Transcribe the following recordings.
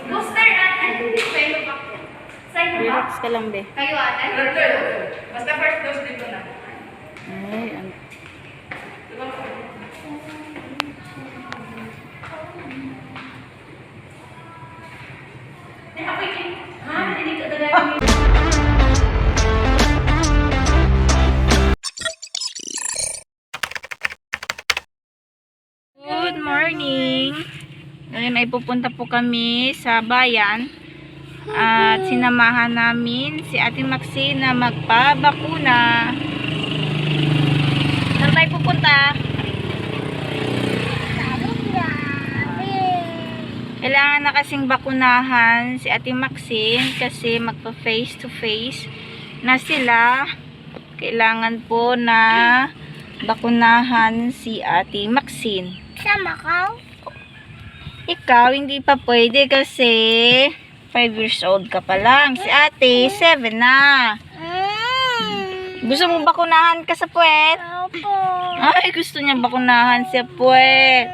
Booster at Relax ka lang, be. kayo ate? Basta first dose dito na. Ay, Good morning! Ngayon ay pupunta po kami sa bayan at sinamahan namin si Ate Maxine na magpabakuna. Saan tayo pupunta? Kailangan na kasing bakunahan si Ate Maxine kasi magpa face to face na sila. Kailangan po na bakunahan si Ate Maxine. Sama ka? Ikaw, hindi pa pwede kasi 5 years old ka pa lang. Si ate, 7 na. Gusto mo bakunahan ka sa puwet? Opo. Ay, gusto niya bakunahan sa puwet.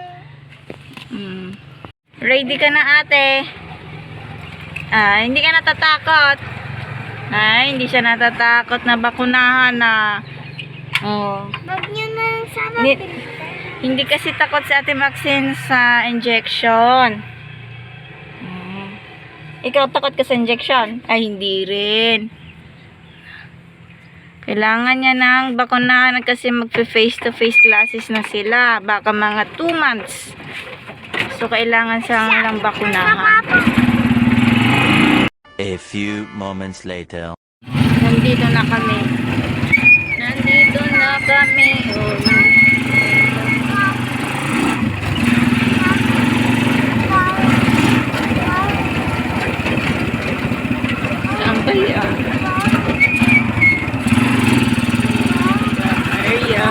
Ready ka na, ate? Hindi ka natatakot? Hindi siya natatakot na bakunahan na. Oh. Wag niyo na sana Hindi kasi takot si Ate Maxine sa injection. Ikaw takot ka sa injection? Ay, hindi rin. Kailangan niya ng bakunahan kasi magpe-face-to-face classes na sila. Baka mga 2 months. So, kailangan siyang lang bakunahan. A few moments later. Nandito na kami. Nandito na kami. Saan ba yan? Area.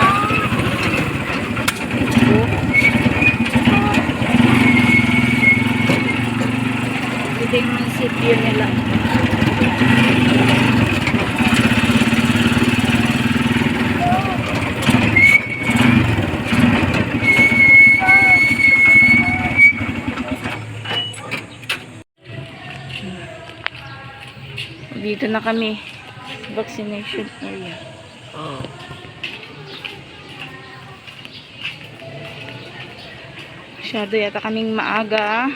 Ito yung munisipyo nila. Dito na kami. Vaccination area. Masyado yata kaming maaga.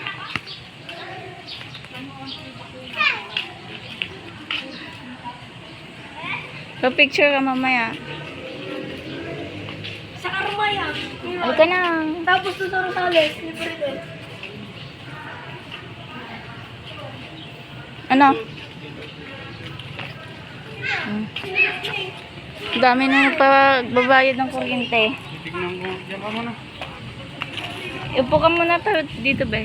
So, picture ka mamaya. sa karumaya. Ay ka na. Tapos doon sa Rosales. Libre din. Ano? Dami na nagpababayad ng kuryente. Tignan ko. Diyan ka muna. Upo ka muna pa dito, ba?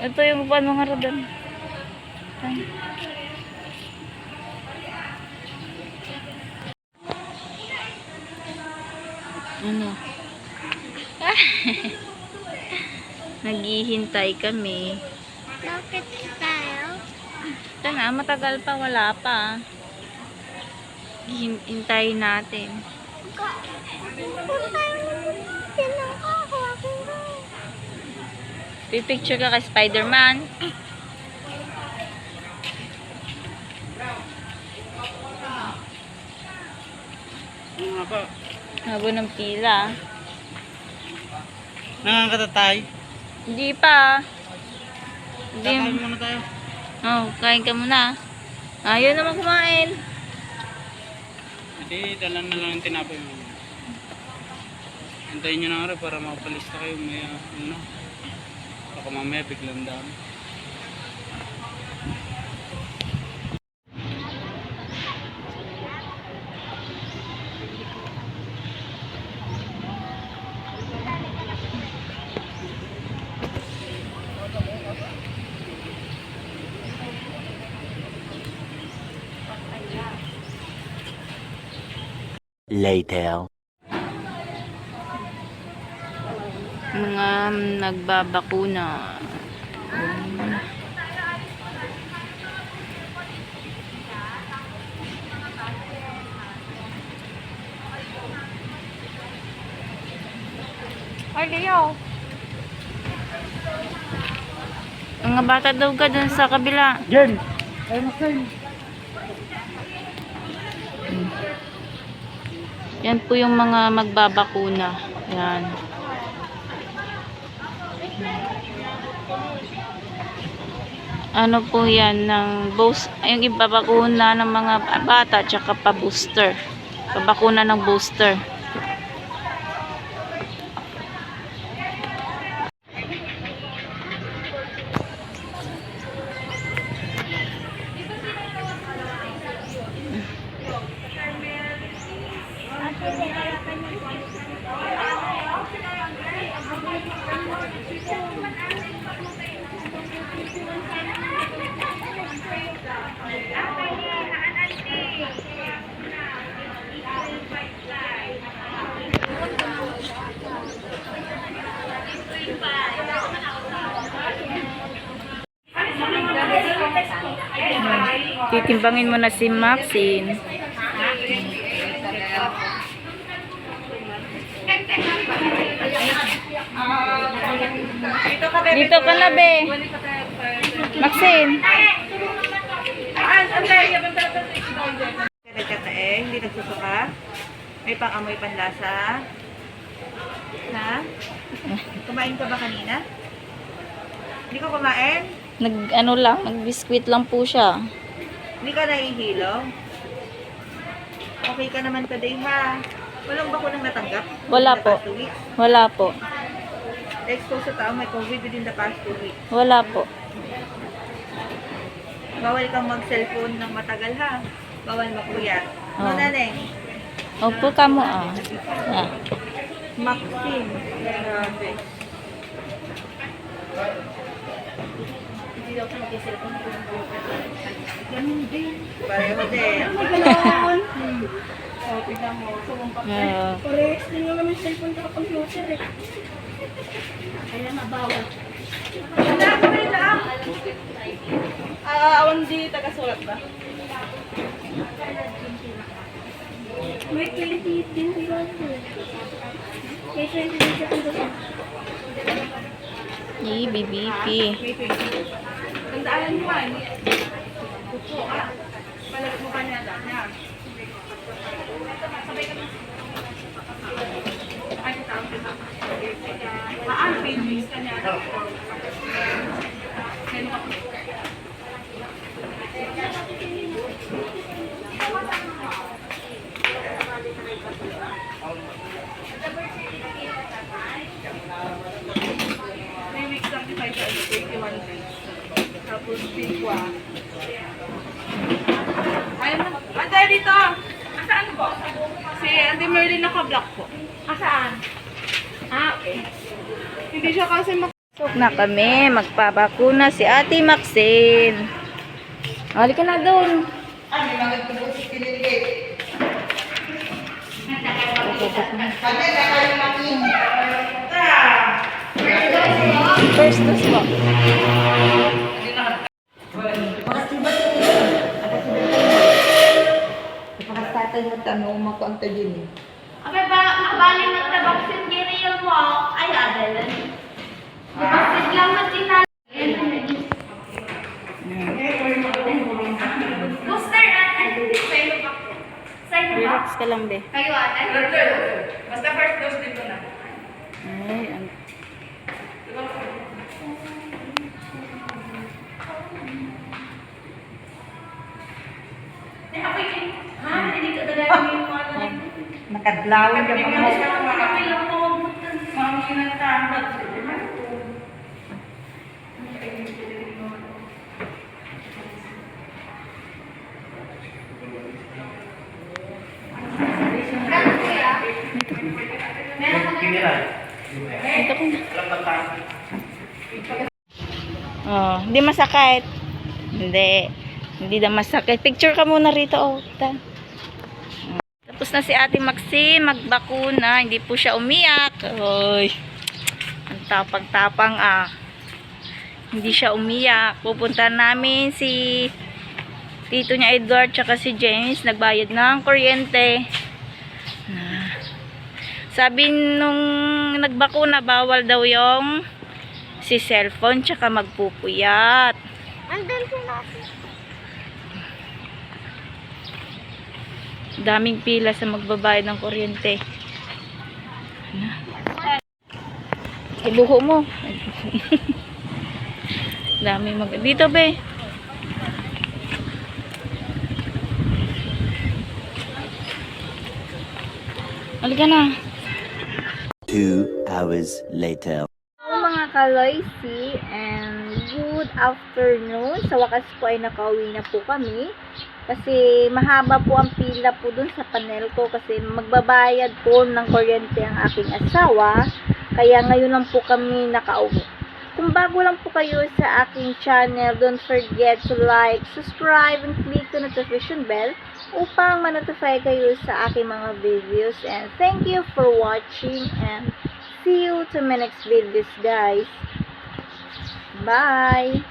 Ito yung upuan mga rodan. Ano? Naghihintay kami. Bakit tayo? Ito na, matagal pa, wala pa. Hintayin natin. Pipicture ka kay Spider-Man. Ano nga ba? Habo ng pila. Nangangatatay. Hindi pa. Kakain muna tayo. Oh, kain ka muna. Ayaw naman kumain. Hindi, dalan na lang yung tinapay mo. Hintayin nyo na nga rin para makapalista kayo. May ano. Baka mamaya biglang dami. Later. Mga nagbabakuna. Ay, Leo. Mga bata daw ka dun sa kabila. Jen! Ay, Maxine! Yan po yung mga magbabakuna. Yan. Ano po yan ng yung ibabakuna ng mga bata tsaka pa-booster. Pabakuna ng booster. Titimbangin mo na si Maxine. Dito ka na, be. Maxine. Katae, hindi nagsusuka. May pang-amoy panlasa. Ha? Kumain ka ba kanina? Hindi ka kumain? Nag-biscuit lang po siya. Hindi ka nahihilo? Okay ka naman today, ha? Walang bakunang natanggap? Wala within the po. past 2 weeks? Wala po. Exposed sa tao may COVID within the past 2 weeks. Wala po. Bawal kang mag-cellphone ng matagal, ha? Bawal makuyat. Oh. Ano, naneng? Opo ka mo, ah. Ah. Maxine. Grabe. Ganun din. Pareho din. Ah. Parehas din nga naman cellphone at computer eh. Kaya nabawal. Awan di taga-sulat ba? May 20 din sila. May 20 din sa computer. BBP. Tandaan mo man. Upo ka. Palagay mo kanya niya. Sabay ka. Ay, tawag ka. Pages ka niya. Weeks lang di tayo sa 21 days. Tapos bigwa. Ayun na. Ate, dito! Asaan po? Si Auntie Merlin naka-block po. Asaan? Okay. Hindi siya kasi Pasok na kami. Magpabakuna si Ate Maxine. Halika na doon. First dose po. Ipakastatay mo tanong mo ko ang tajin eh. Abay ba, mabalin na sa vaccine giriel mo? Ay, adalan. Vaccine lang na tinalo. Booster at Relax ka lang, be. Kayo ate? Basta first dose dito na. Ay, ang... Nakadlawin ka mga Ito ko na. Oh, hindi masakit. Hindi. Hindi na masakit. Picture ka muna rito, oh. Tapos na si Ate Maxine magbakuna. Hindi po siya umiyak. Oy. Ang tapang-tapang, ah. Hindi siya umiyak. Pupunta namin si tito niya Edward tsaka si James. Nagbayad ng kuryente. Sabi nung nagbakuna, bawal daw yung si cellphone tsaka magpupuyat. Andun po natin. Daming pila sa magbabayad ng kuryente. Ibuho mo. Daming dito be. Halika na. 2 hours later. Hello mga kaloysi, and good afternoon. Sa wakas po ay nakauwi na po kami. Kasi mahaba po ang pila po dun sa panel ko kasi magbabayad po ng kuryente ang aking asawa. Kaya ngayon lang po kami nakauwi. Kung bago lang po kayo sa aking channel, don't forget to like, subscribe, and click the notification bell upang ma-notify kayo sa aking mga videos. And thank you for watching and see you to my next videos, guys. Bye!